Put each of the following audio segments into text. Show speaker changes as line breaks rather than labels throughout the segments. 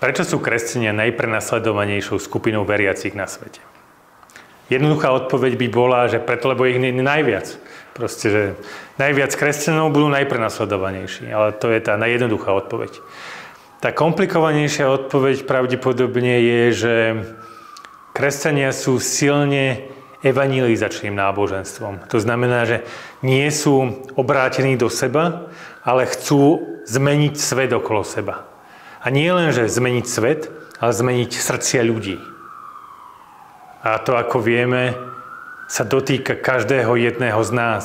Prečo sú kresťania najprenasledovanejšou skupinou veriacich na svete? Jednoduchá odpoveď by bola, že preto, lebo ich je najviac. Proste, že najviac kresťanov budú najprenasledovanejší. Ale to je tá najjednoduchá odpoveď. Tá komplikovanejšia odpoveď pravdepodobne je, že kresťania sú silne evangelizačným náboženstvom. To znamená, že nie sú obrátení do seba, ale chcú zmeniť svet okolo seba. A nie len, že zmeniť svet, ale zmeniť srdcia ľudí. A to, ako vieme, sa dotýka každého jedného z nás.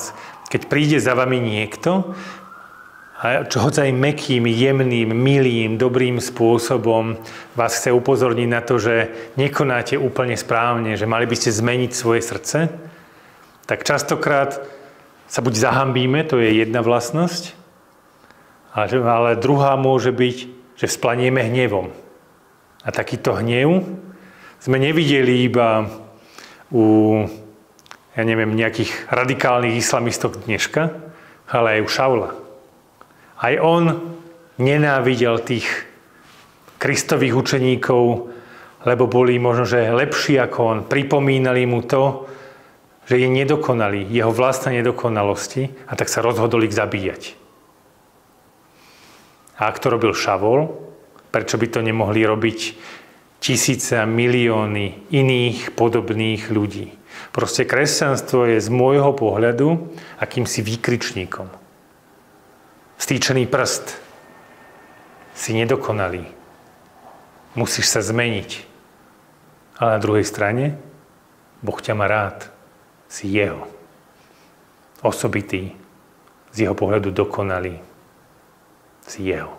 Keď príde za vami niekto, a čo hoď aj mekým, jemným, milým, dobrým spôsobom vás chce upozorniť na to, že nekonáte úplne správne, že mali by ste zmeniť svoje srdce, tak častokrát sa buď zahambíme, to je jedna vlastnosť, ale druhá môže byť, že vzplanieme hnevom. A takýto hnev sme nevideli iba u, nejakých radikálnych islamistov dneška, ale aj u Šaula. Aj on nenávidel tých Kristových učeníkov, lebo boli možno, že lepší ako on. Pripomínali mu to, že je nedokonalý, jeho vlastné nedokonalosti, a tak sa rozhodol ich zabíjať. A ak to robil Šavol, prečo by to nemohli robiť tisíce a milióny iných podobných ľudí? Proste kresťanstvo je z môjho pohľadu akýmsi výkričníkom. Stýčený prst. Si nedokonalý. Musíš sa zmeniť. Ale na druhej strane Boh ťa má rád. Si jeho. Osobitý. Z jeho pohľadu dokonalý. Si jeho.